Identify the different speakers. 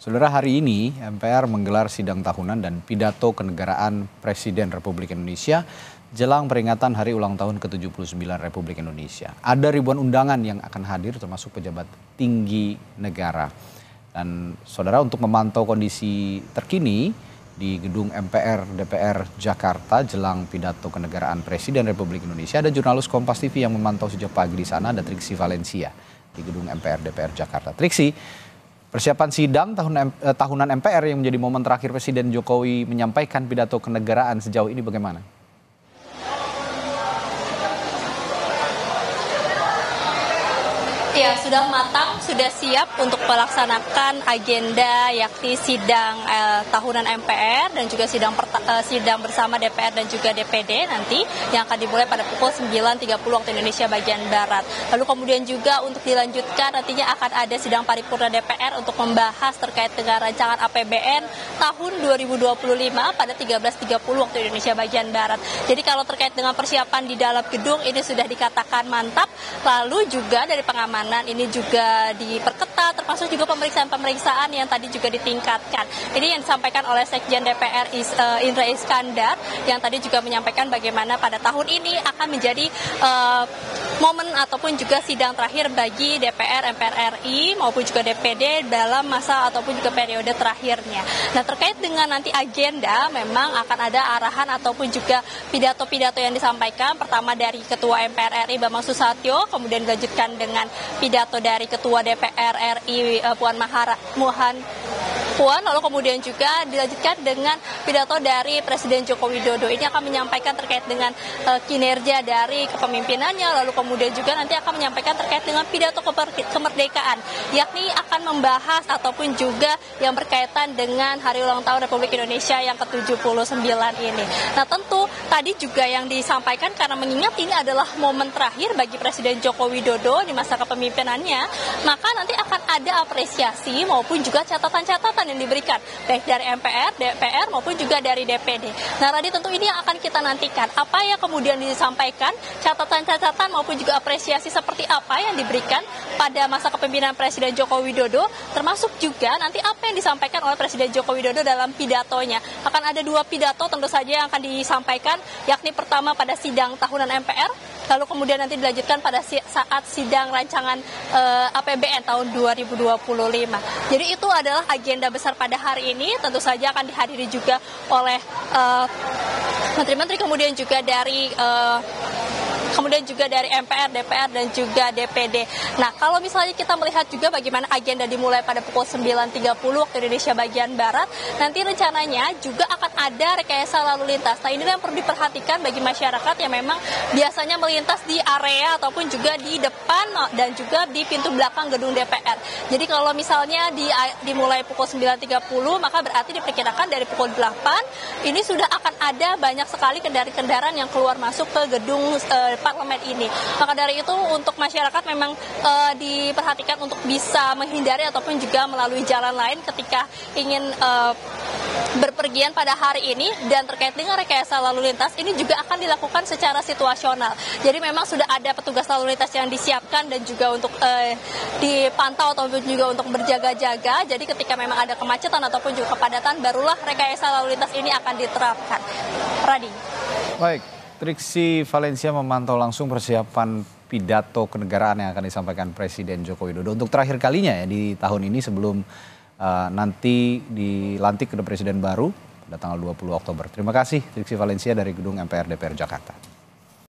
Speaker 1: Saudara, hari ini MPR menggelar sidang tahunan dan pidato kenegaraan Presiden Republik Indonesia jelang peringatan Hari Ulang Tahun ke-79 Republik Indonesia. Ada ribuan undangan yang akan hadir termasuk pejabat tinggi negara. Dan saudara, untuk memantau kondisi terkini di gedung MPR DPR Jakarta jelang pidato kenegaraan Presiden Republik Indonesia, ada jurnalis Kompas TV yang memantau sejak pagi di sana. Ada Triksi Valencia di gedung MPR DPR Jakarta. Triksi, persiapan sidang tahunan MPR yang menjadi momen terakhir Presiden Jokowi menyampaikan pidato kenegaraan sejauh ini bagaimana?
Speaker 2: Ya, sudah matang, sudah siap untuk melaksanakan agenda yakni sidang tahunan MPR dan juga sidang bersama DPR dan juga DPD nanti yang akan dimulai pada pukul 9.30 waktu Indonesia bagian Barat. Lalu kemudian juga untuk dilanjutkan nantinya akan ada sidang paripurna DPR untuk membahas terkait dengan rancangan APBN tahun 2025 pada 13.30 waktu Indonesia bagian Barat. Jadi kalau terkait dengan persiapan di dalam gedung ini sudah dikatakan mantap, lalu juga dari pengamanan ini juga diperketat, termasuk juga pemeriksaan-pemeriksaan yang tadi juga ditingkatkan. Ini yang disampaikan oleh Sekjen DPR Indra Iskandar yang tadi juga menyampaikan bagaimana pada tahun ini akan menjadi momen ataupun juga sidang terakhir bagi DPR, MPR RI maupun juga DPD dalam masa ataupun juga periode terakhirnya. Nah, terkait dengan nanti agenda memang akan ada arahan ataupun juga pidato-pidato yang disampaikan. Pertama dari Ketua MPR RI Bambang Susatyo, kemudian dilanjutkan dengan pidato dari Ketua DPR RI Puan, lalu kemudian juga dilanjutkan dengan pidato dari Presiden Joko Widodo. Ini akan menyampaikan terkait dengan kinerja dari kepemimpinannya, lalu kemudian juga nanti akan menyampaikan terkait dengan pidato kemerdekaan, yakni akan membahas ataupun juga yang berkaitan dengan Hari Ulang Tahun Republik Indonesia yang ke-79 ini. Nah, tentu tadi juga yang disampaikan karena mengingat ini adalah momen terakhir bagi Presiden Joko Widodo di masa kepemimpinannya, maka nanti akan ada apresiasi maupun juga catatan-catatan yang diberikan baik dari MPR, DPR maupun juga dari DPD. Nah, tadi tentu ini yang akan kita nantikan. Apa yang kemudian disampaikan, catatan-catatan maupun juga apresiasi seperti apa yang diberikan pada masa kepemimpinan Presiden Joko Widodo, termasuk juga nanti apa yang disampaikan oleh Presiden Joko Widodo dalam pidatonya. Akan ada dua pidato tentu saja yang akan disampaikan, yakni pertama pada sidang tahunan MPR, lalu kemudian nanti dilanjutkan pada saat sidang rancangan APBN tahun 2025. Jadi itu adalah agenda besar pada hari ini. Tentu saja akan dihadiri juga oleh menteri-menteri, kemudian juga dari MPR, DPR, dan juga DPD. Nah, kalau misalnya kita melihat juga bagaimana agenda dimulai pada pukul 9.30 waktu Indonesia bagian Barat, nanti rencananya juga akan ada rekayasa lalu lintas. Nah, inilah yang perlu diperhatikan bagi masyarakat yang memang biasanya melintas di area ataupun juga di depan dan juga di pintu belakang gedung DPR. Jadi kalau misalnya dimulai pukul 9.30, maka berarti diperkirakan dari pukul 8 ini sudah akan ada banyak sekali kendaraan yang keluar masuk ke gedung parlemen ini. Maka dari itu untuk masyarakat memang diperhatikan untuk bisa menghindari ataupun juga melalui jalan lain ketika ingin berpergian pada hari ini. Dan terkait dengan rekayasa lalu lintas ini juga akan dilakukan secara situasional. Jadi memang sudah ada petugas lalu lintas yang disiapkan dan juga untuk dipantau ataupun juga untuk berjaga-jaga. Jadi ketika memang ada kemacetan ataupun juga kepadatan, barulah rekayasa lalu lintas ini akan diterapkan. Radi.
Speaker 1: Baik, Triksi Valencia memantau langsung persiapan pidato kenegaraan yang akan disampaikan Presiden Joko Widodo untuk terakhir kalinya ya di tahun ini sebelum nanti dilantik ke Presiden baru pada tanggal 20 Oktober. Terima kasih Triksi Valencia dari gedung MPR DPR Jakarta.